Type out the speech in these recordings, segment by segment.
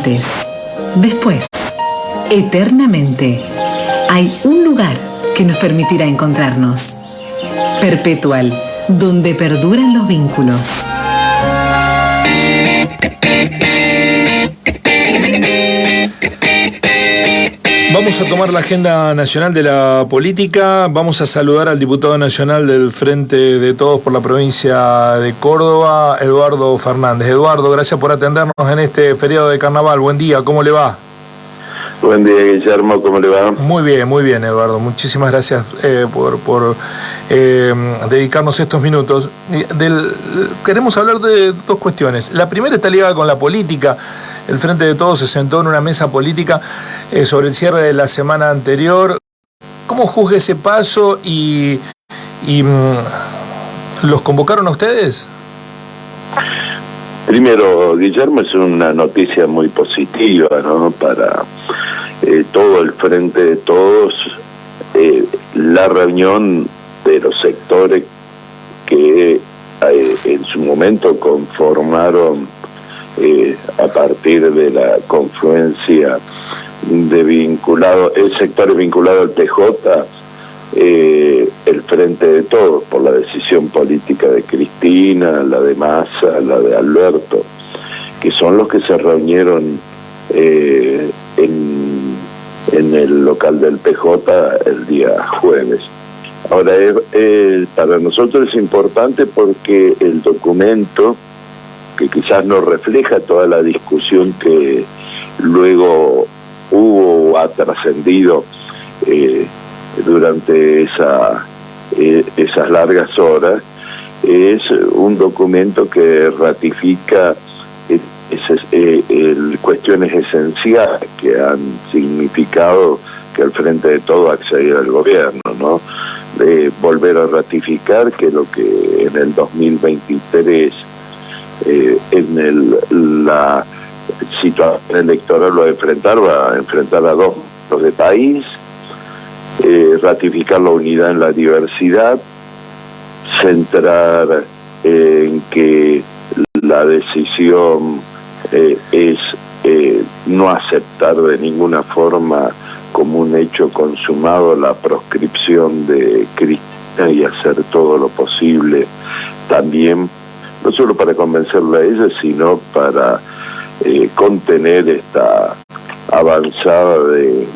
Antes, después, eternamente, hay un lugar que nos permitirá encontrarnos. Perpetual, donde perduran los vínculos. Vamos a tomar la agenda nacional de la política. Vamos a saludar al diputado nacional del Frente de Todos por la provincia de Córdoba, Eduardo Fernández. Eduardo, gracias por atendernos en este feriado de carnaval. Buen día, ¿cómo le va? Buen día, Guillermo, ¿cómo le va? Muy bien, Eduardo. Muchísimas gracias por dedicarnos estos minutos. Queremos hablar de dos cuestiones. La primera está ligada con la política. El Frente de Todos se sentó en una mesa política sobre el cierre de la semana anterior. ¿Cómo juzga ese paso y los convocaron a ustedes? Primero, Guillermo, es una noticia muy positiva, ¿no? Para todo el Frente de Todos, la reunión de los sectores que en su momento conformaron a partir de la confluencia de sectores vinculados al PJ, el Frente de Todos, por la decisión política de Cristina, la de Massa, la de Alberto, que son los que se reunieron en el local del PJ el día jueves. Ahora, para nosotros es importante porque el documento, que quizás no refleja toda la discusión que luego ha trascendido durante esas largas horas, es un documento que ratifica cuestiones esenciales que han significado que el Frente de Todos accediera al gobierno, ¿no? De volver a ratificar que lo que en el 2023 la situación electoral va a enfrentar a dos grupos de país, ratificar la unidad en la diversidad, centrar en que la decisión es no aceptar de ninguna forma como un hecho consumado la proscripción de Cristina y hacer todo lo posible también, no solo para convencerla a ella, sino para contener esta avanzada de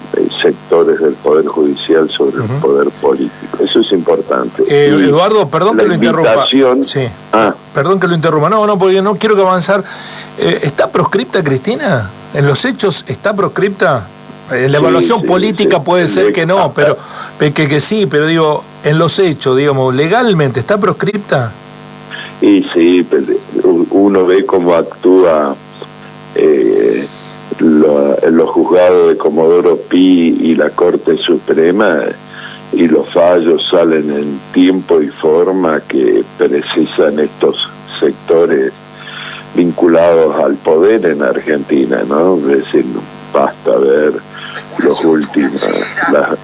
sectores del Poder Judicial sobre el poder político. Eso es importante. Eduardo, perdón que lo interrumpa. Sí. Perdón que lo interrumpa. No, porque no quiero que avanzar. ¿Está proscripta Cristina? ¿En los hechos está proscripta? En la evaluación política puede ser que no, pero que sí, pero digo, en los hechos, digamos, legalmente, ¿está proscripta? Y sí, uno ve cómo actúa los juzgados de Comodoro Pi y la Corte Suprema, y los fallos salen en tiempo y forma que precisan estos sectores vinculados al poder en Argentina, ¿no? Es decir, basta ver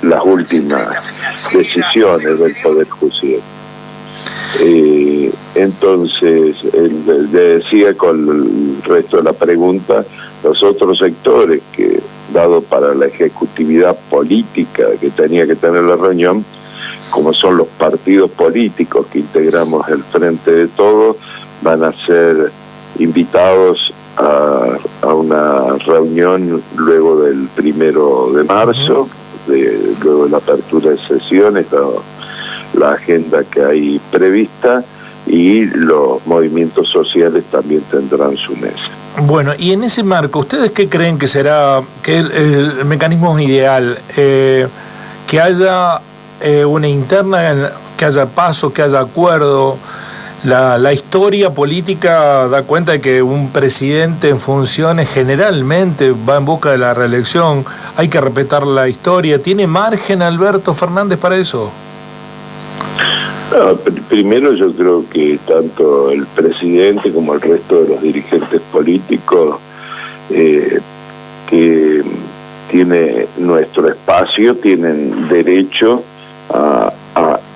las últimas decisiones del Poder Judicial. Entonces, le decía con el resto de la pregunta, los otros sectores que, dado para la ejecutividad política que tenía que tener la reunión, como son los partidos políticos que integramos el Frente de Todos, van a ser invitados a una reunión luego del 1 de marzo, luego de la apertura de sesiones, la agenda que hay prevista, y los movimientos sociales también tendrán su mesa. Bueno, y en ese marco, ¿ustedes qué creen que será el mecanismo ideal? Que haya una interna, que haya paso, que haya acuerdo. La historia política da cuenta de que un presidente en funciones generalmente va en busca de la reelección. Hay que respetar la historia. ¿Tiene margen Alberto Fernández para eso? No, primero yo creo que tanto el presidente como el resto de los dirigentes políticos que tiene nuestro espacio tienen derecho a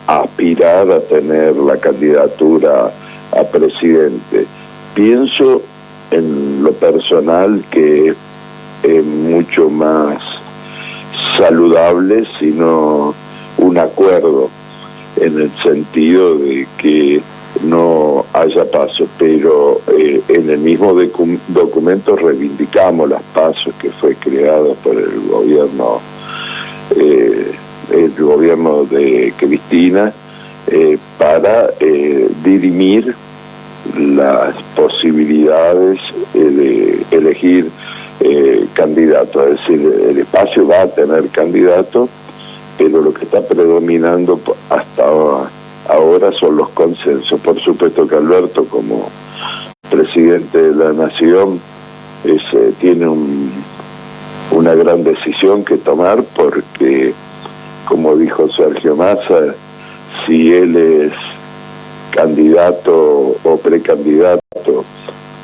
aspirar a tener la candidatura a presidente. Pienso en lo personal que es mucho más saludable, sino un acuerdo en el sentido de que no haya PASO, pero en el mismo documento reivindicamos las PASO que fue creado por el gobierno de Cristina para dirimir las posibilidades de elegir candidato, es decir, el espacio va a tener candidato, pero lo que está predominando hasta ahora son los consensos. Por supuesto que Alberto, como presidente de la Nación, tiene una gran decisión que tomar, porque, como dijo Sergio Massa, si él es candidato o precandidato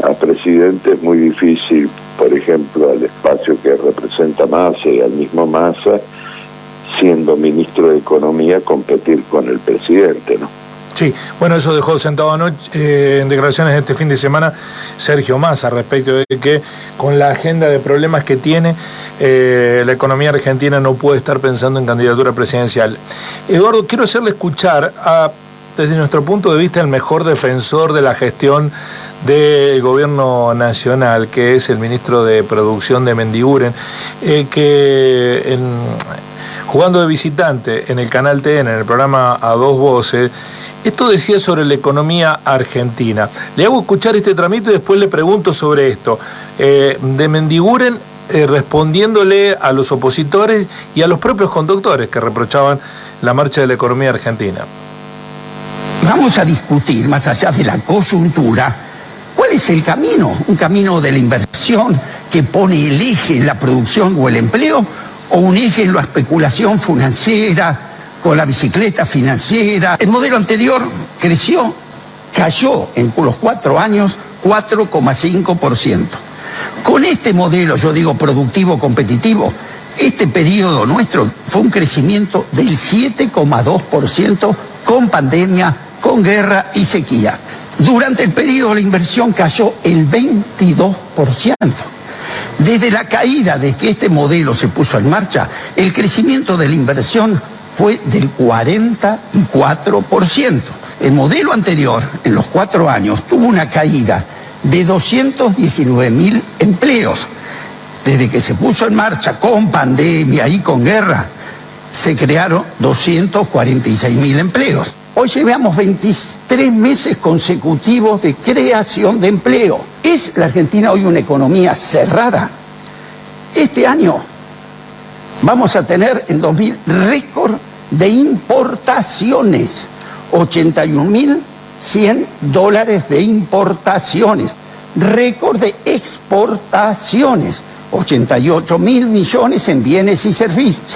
a presidente, es muy difícil, por ejemplo, al espacio que representa Massa y al mismo Massa, siendo ministro de Economía, competir con el presidente, ¿no? Sí, bueno, eso dejó sentado anoche en declaraciones de este fin de semana Sergio Massa, respecto de que con la agenda de problemas que tiene, la economía argentina no puede estar pensando en candidatura presidencial. Eduardo, quiero hacerle escuchar desde nuestro punto de vista, el mejor defensor de la gestión del gobierno nacional, que es el ministro de Producción de Mendiguren, que jugando de visitante en el canal TN, en el programa A Dos Voces, esto decía sobre la economía argentina. Le hago escuchar este tramito y después le pregunto sobre esto. De Mendiguren respondiéndole a los opositores y a los propios conductores que reprochaban la marcha de la economía argentina. Vamos a discutir, más allá de la coyuntura, cuál es el camino. Un camino de la inversión que pone el eje en la producción o el empleo, o un eje en la especulación financiera, con la bicicleta financiera. El modelo anterior cayó en los 4 años 4,5%. Con este modelo, yo digo productivo competitivo, este periodo nuestro fue un crecimiento del 7,2% con pandemia, con guerra y sequía. Durante el periodo la inversión cayó el 22%. Desde la caída de que este modelo se puso en marcha, el crecimiento de la inversión fue del 44%. El modelo anterior, en los 4 años, tuvo una caída de 219.000 empleos. Desde que se puso en marcha con pandemia y con guerra, se crearon 246.000 empleos. Hoy llevamos 23 meses consecutivos de creación de empleo. ¿Es la Argentina hoy una economía cerrada? Este año vamos a tener en 2000 récord de importaciones, $81.100 de importaciones, récord de exportaciones, 88.000 millones en bienes y servicios.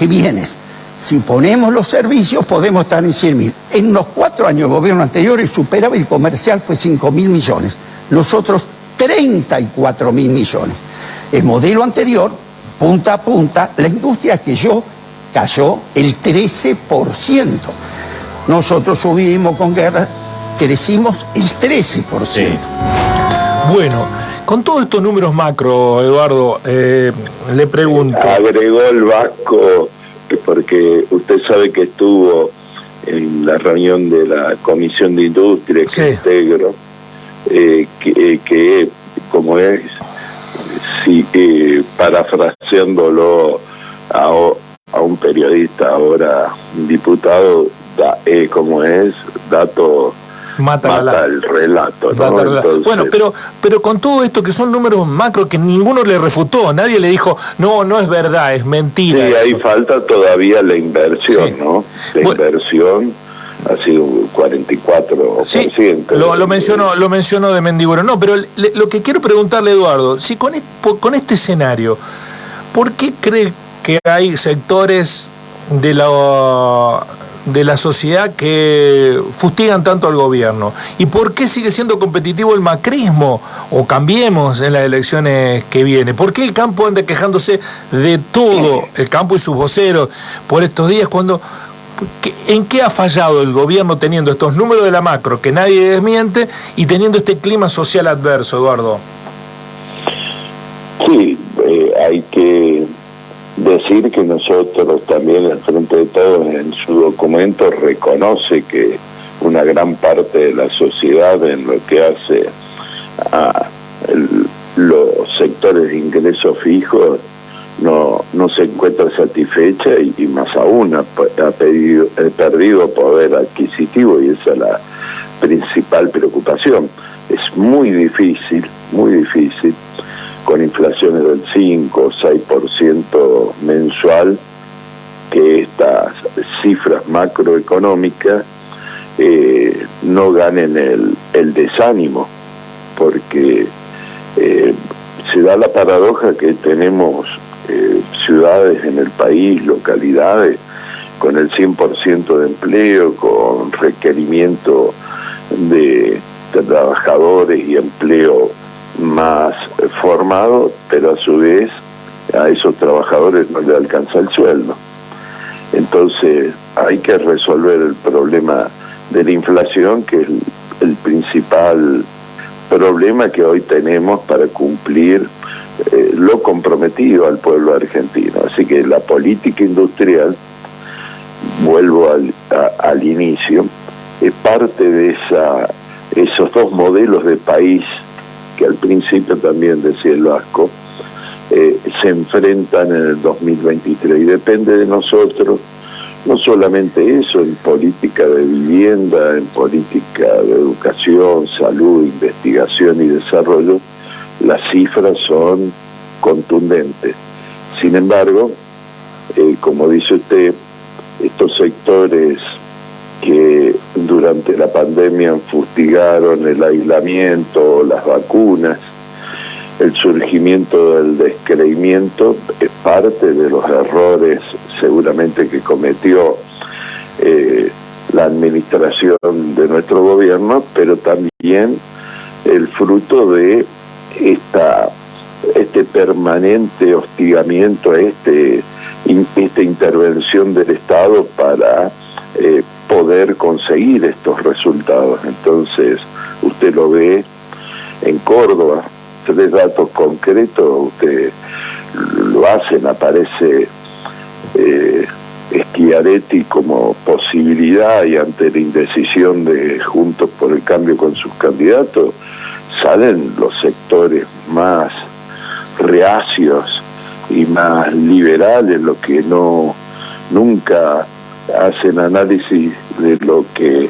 Si ponemos los servicios, podemos estar en 100.000. En los 4 años del gobierno anterior, el superávit comercial fue 5.000 millones. Nosotros, 34.000 millones. El modelo anterior, punta a punta, la industria cayó el 13%. Nosotros subimos con guerra, crecimos el 13%. Sí. Bueno, con todos estos números macro, Eduardo, le pregunto... Agregó el Vasco, porque usted sabe que estuvo en la reunión de la Comisión de Industria que integro, que como es, parafraseándolo a un periodista, ahora un diputado, como es, mata el relato, ¿no? Entonces, bueno, pero con todo esto que son números macro que ninguno le refutó, nadie le dijo, no es verdad, es mentira. Sí, ahí falta todavía la inversión, sí. ¿No? Inversión ha sido un 44%. Sí, lo mencionó de Mendiguren. No, pero lo que quiero preguntarle, Eduardo, si con este escenario, ¿por qué cree que hay sectores de la sociedad que fustigan tanto al gobierno? ¿Y por qué sigue siendo competitivo el macrismo o Cambiemos en las elecciones que vienen? ¿Por qué el campo anda quejándose de todo, el campo y sus voceros, por estos días? ¿En qué ha fallado el gobierno teniendo estos números de la macro que nadie desmiente y teniendo este clima social adverso, Eduardo? Sí, hay que decir que nosotros también, el Frente de Todos, en su documento reconoce que una gran parte de la sociedad, en lo que hace a los sectores de ingresos fijos, no se encuentra satisfecha y más aún ha perdido poder adquisitivo, y esa es la principal preocupación. Es muy difícil, con inflaciones del 5 o 6% mensual, que estas cifras macroeconómicas no ganen el desánimo, porque se da la paradoja que tenemos ciudades en el país, localidades, con el 100% de empleo, con requerimiento de trabajadores y empleo más formado, pero a su vez a esos trabajadores no le alcanza el sueldo. Entonces hay que resolver el problema de la inflación, que es el principal problema que hoy tenemos para cumplir lo comprometido al pueblo argentino. Así que la política industrial, vuelvo al inicio, es parte de esos dos modelos de país que al principio también decía el Vasco, se enfrentan en el 2023, y depende de nosotros, no solamente eso, en política de vivienda, en política de educación, salud, investigación y desarrollo, las cifras son contundentes. Sin embargo, como dice usted, estos sectores que durante la pandemia fustigaron el aislamiento, las vacunas, el surgimiento del descreimiento, es parte de los errores seguramente que cometió la administración de nuestro gobierno, pero también el fruto de este permanente hostigamiento, esta intervención del Estado para poder conseguir estos resultados. Entonces, usted lo ve en Córdoba, 3 datos concretos, usted lo hacen, aparece Schiaretti como posibilidad, y ante la indecisión de Juntos por el Cambio con sus candidatos, salen los sectores más reacios y más liberales, los que nunca hacen análisis de lo que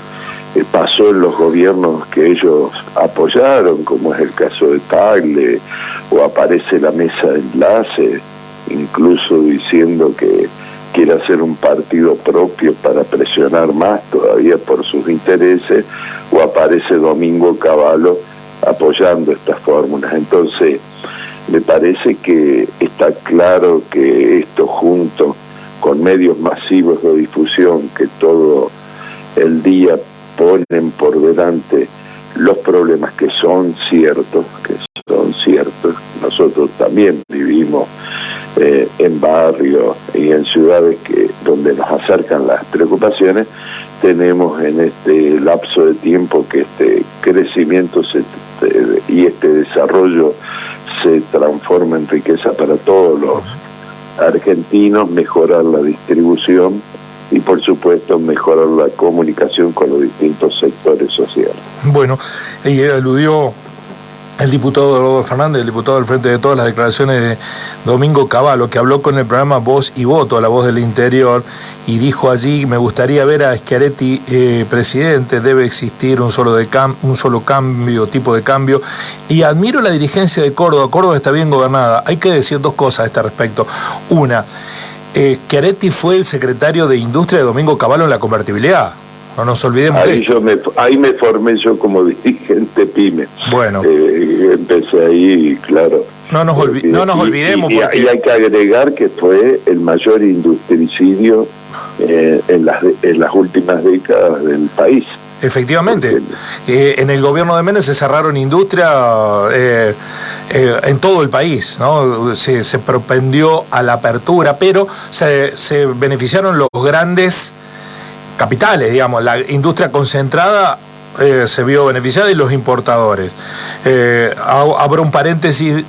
pasó en los gobiernos que ellos apoyaron, como es el caso de Tagle, o aparece la mesa de enlace, incluso diciendo que quiere hacer un partido propio para presionar más todavía por sus intereses, o aparece Domingo Cavallo apoyando estas fórmulas. Entonces, me parece que está claro que esto, junto con medios masivos de difusión que todo el día ponen por delante los problemas que son ciertos, nosotros también vivimos en barrios y en ciudades donde nos acercan las preocupaciones, tenemos en este lapso de tiempo que este crecimiento y este desarrollo se transforma en riqueza para todos los argentinos, mejorar la distribución y, por supuesto, mejorar la comunicación con los distintos sectores sociales. Bueno, y aludió el diputado Rodolfo Fernández, el diputado del Frente de Todas, las declaraciones de Domingo Cavallo, que habló con el programa Voz y Voto, La Voz del Interior, y dijo allí: me gustaría ver a Schiaretti presidente, debe existir un solo tipo de cambio, y admiro la dirigencia de Córdoba. Córdoba está bien gobernada. Hay que decir 2 cosas a este respecto. Una, Schiaretti fue el secretario de Industria de Domingo Cavallo en la convertibilidad. No nos olvidemos de esto. Ahí me formé yo como dirigente PYME. Bueno. Empecé ahí, claro. No nos olvidemos. Y hay que agregar que fue el mayor industricidio en las últimas décadas del país. Efectivamente. En el gobierno de Menem se cerraron industrias en todo el país, ¿no? Se propendió a la apertura, pero se beneficiaron los grandes capitales, digamos. La industria concentrada se vio beneficiada, y los importadores. Abro un paréntesis,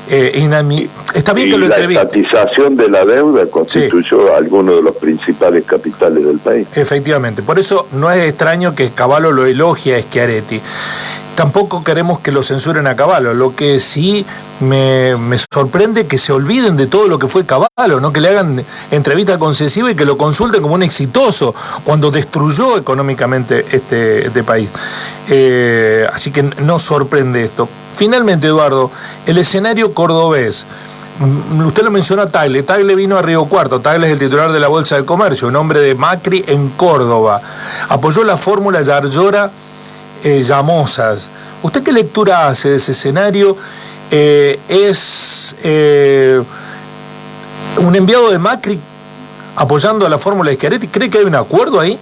Está bien que lo la entreviste. estatización de la deuda constituyó algunos de los principales capitales del país. Efectivamente, por eso no es extraño que Cavallo lo elogie a Schiaretti. Tampoco queremos que lo censuren a Cavallo. Lo que sí me sorprende que se olviden de todo lo que fue Cavallo, ¿no? Que le hagan entrevista concesiva y que lo consulten como un exitoso cuando destruyó económicamente este país. Así que no sorprende esto. Finalmente, Eduardo, el escenario cordobés. Usted lo mencionó a Tagle. Tagle vino a Río Cuarto. Tagle es el titular de la Bolsa de Comercio, un hombre de Macri en Córdoba. Apoyó la fórmula Yarlora Llamosas. ¿Usted qué lectura hace de ese escenario? ¿Es un enviado de Macri apoyando a la fórmula de Schiaretti? ¿Cree que hay un acuerdo ahí?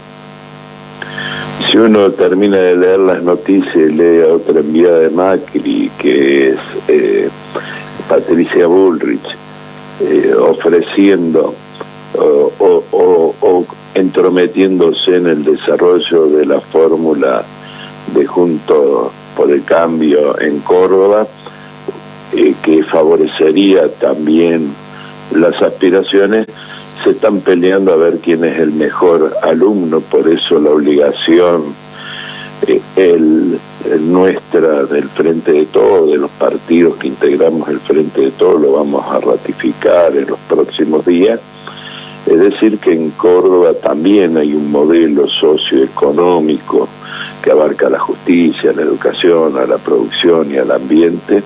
Si uno termina de leer las noticias y lee a otra enviada de Macri, que es Patricia Bullrich, ofreciendo o entrometiéndose en el desarrollo de la fórmula de Juntos por el Cambio en Córdoba, que favorecería también las aspiraciones, se están peleando a ver quién es el mejor alumno. Por eso la obligación nuestra del Frente de Todos, de los partidos que integramos el Frente de Todos, lo vamos a ratificar en los próximos días. Es decir, que en Córdoba también hay un modelo socioeconómico que abarca la justicia, la educación, a la producción y al ambiente,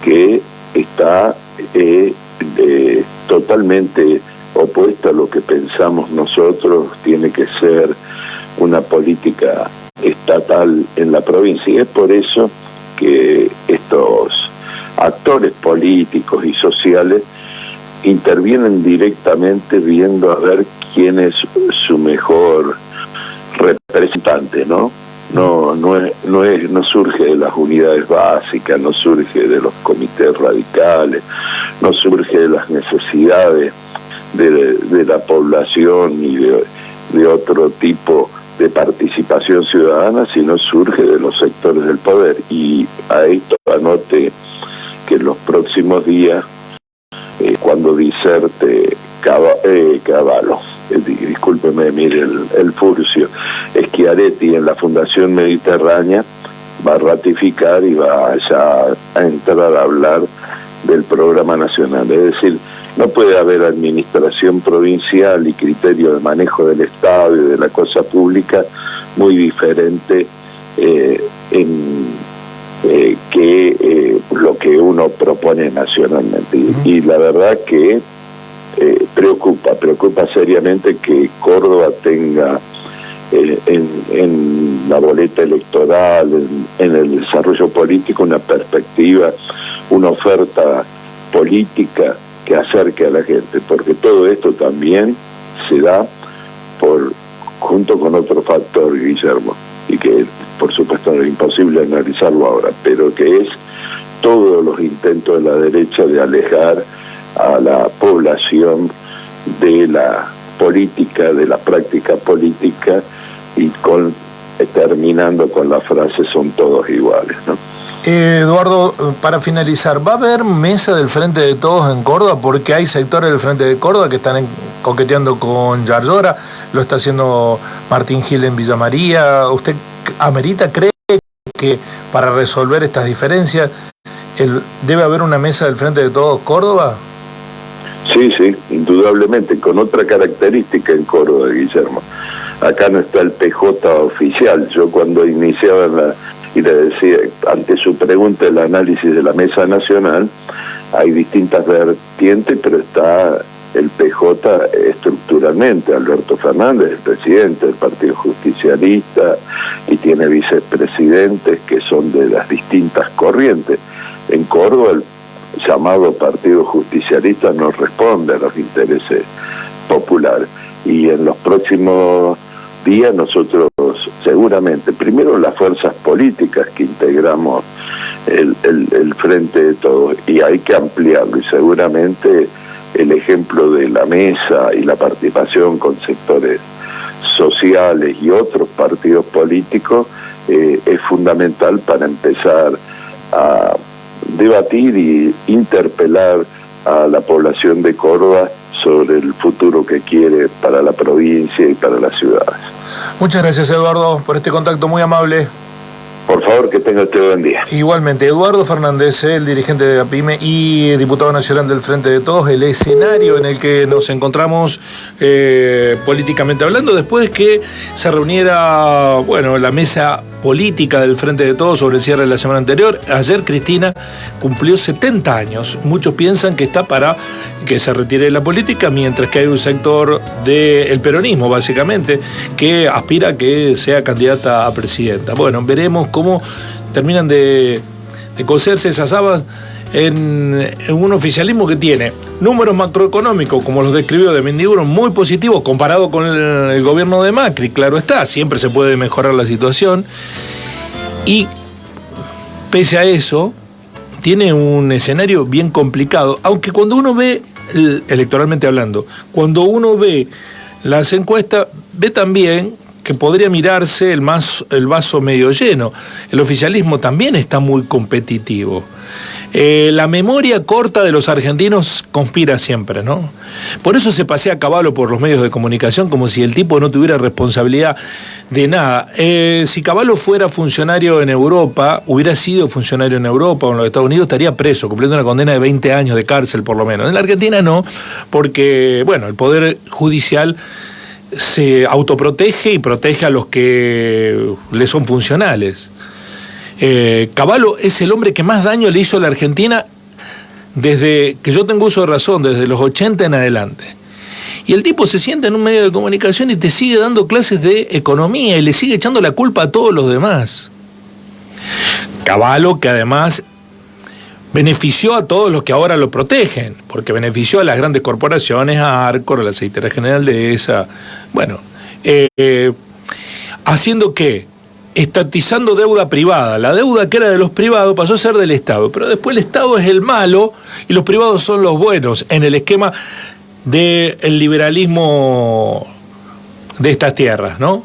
que está totalmente opuesta a lo que pensamos nosotros tiene que ser una política estatal en la provincia. Y es por eso que estos actores políticos y sociales intervienen directamente viendo a ver quién es su mejor representante, ¿no? No surge de las unidades básicas, no surge de los comités radicales, no surge de las necesidades de la población y de otro tipo de participación ciudadana, sino surge de los sectores del poder. Y a esto anote que en los próximos días, cuando diserte Cavallo, discúlpeme, mire el furcio, Schiaretti en la Fundación Mediterránea va a ratificar y va ya a entrar a hablar del programa nacional. Es decir, no puede haber administración provincial y criterio de manejo del Estado y de la cosa pública muy diferente que lo que uno propone nacionalmente. Y la verdad que preocupa seriamente que Córdoba tenga en la boleta electoral, en el desarrollo político, una perspectiva, una oferta política que acerque a la gente, porque todo esto también se da junto con otro factor, Guillermo, y que por supuesto es imposible analizarlo ahora, pero que es todos los intentos de la derecha de alejar a la población de la política, de la práctica política, y terminando con la frase "son todos iguales", ¿no? Eduardo, para finalizar, ¿va a haber mesa del Frente de Todos en Córdoba? Porque hay sectores del Frente de Córdoba que están coqueteando con Yarlora, lo está haciendo Martín Gil en Villa María. ¿Usted cree que para resolver estas diferencias debe haber una mesa del Frente de Todos Córdoba? Sí, indudablemente, con otra característica en Córdoba, Guillermo. Acá no está el PJ oficial. Yo cuando iniciaba y le decía, ante su pregunta, el análisis de la Mesa Nacional, hay distintas vertientes, pero está el PJ estructuralmente. Alberto Fernández, el presidente del Partido Justicialista, y tiene vicepresidentes que son de las distintas corrientes. En Córdoba el llamado Partido Justicialista no responde a los intereses populares, y en los próximos días nosotros seguramente, primero las fuerzas políticas que integramos el Frente de Todos, y hay que ampliarlo, y seguramente el ejemplo de la mesa y la participación con sectores sociales y otros partidos políticos es fundamental para empezar a debatir y interpelar a la población de Córdoba sobre el futuro que quiere para la provincia y para las ciudades. Muchas gracias, Eduardo, por este contacto muy amable. Por favor, que tenga usted buen día. Igualmente, Eduardo Fernández, el dirigente de APYME y diputado nacional del Frente de Todos, el escenario en el que nos encontramos políticamente hablando, después que se reuniera, la mesa política del Frente de Todos sobre el cierre de la semana anterior. Ayer Cristina cumplió 70 años. Muchos piensan que está para que se retire de la política, mientras que hay un sector del peronismo, básicamente, que aspira a que sea candidata a presidenta. Bueno, veremos cómo terminan de coserse esas habas en un oficialismo que tiene números macroeconómicos, como los describió de Mendiburo, muy positivos comparado con el gobierno de Macri. Claro está, siempre se puede mejorar la situación, y pese a eso tiene un escenario bien complicado, aunque cuando uno ve, electoralmente hablando, cuando uno ve las encuestas, ve también que podría mirarse el vaso medio lleno. El oficialismo también está muy competitivo. La memoria corta de los argentinos conspira siempre, ¿no? Por eso se pasea a Cavallo por los medios de comunicación como si el tipo no tuviera responsabilidad de nada. Si Cavallo fuera funcionario en Europa, hubiera sido funcionario en Europa o en los Estados Unidos, estaría preso, cumpliendo una condena de 20 años de cárcel por lo menos. En la Argentina no, porque, el Poder Judicial se autoprotege y protege a los que le son funcionales. Cavallo es el hombre que más daño le hizo a la Argentina desde que yo tengo uso de razón, desde los 80 en adelante. Y el tipo se sienta en un medio de comunicación y te sigue dando clases de economía y le sigue echando la culpa a todos los demás. Cavallo, que además benefició a todos los que ahora lo protegen, porque benefició a las grandes corporaciones, a Arcor, a la Aceitera General de esa, haciendo que estatizando deuda privada. La deuda que era de los privados pasó a ser del Estado, pero después el Estado es el malo y los privados son los buenos en el esquema del liberalismo de estas tierras, ¿no?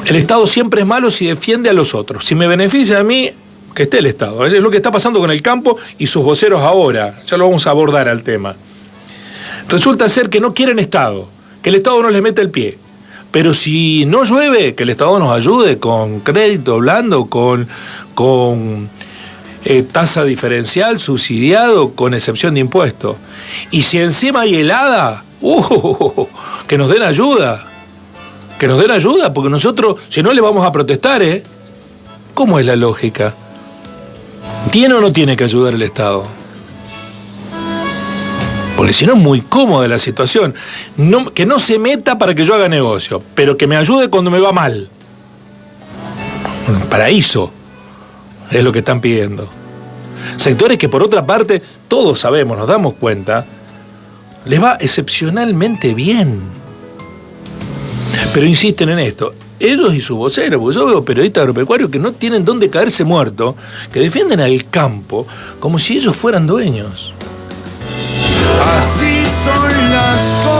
El Estado siempre es malo si defiende a los otros. Si me beneficia a mí, que esté el Estado. Es lo que está pasando con el campo y sus voceros ahora. Ya lo vamos a abordar al tema. Resulta ser que no quieren Estado, que el Estado no les mete el pie. Pero si no llueve, que el Estado nos ayude con crédito blando, con tasa diferencial, subsidiado, con excepción de impuestos. Y si encima hay helada, que nos den ayuda. Que nos den ayuda, porque nosotros, si no, le vamos a protestar, ¿eh? ¿Cómo es la lógica? ¿Tiene o no tiene que ayudar el Estado? Porque si no es muy cómoda la situación. Que no se meta para que yo haga negocio, pero que me ayude cuando me va mal. Paraíso es lo que están pidiendo. Sectores que, por otra parte, todos sabemos, nos damos cuenta, les va excepcionalmente bien. Pero insisten en esto. Ellos y su vocero, porque yo veo periodistas agropecuarios que no tienen dónde caerse muerto, que defienden al campo como si ellos fueran dueños. Así son las cosas.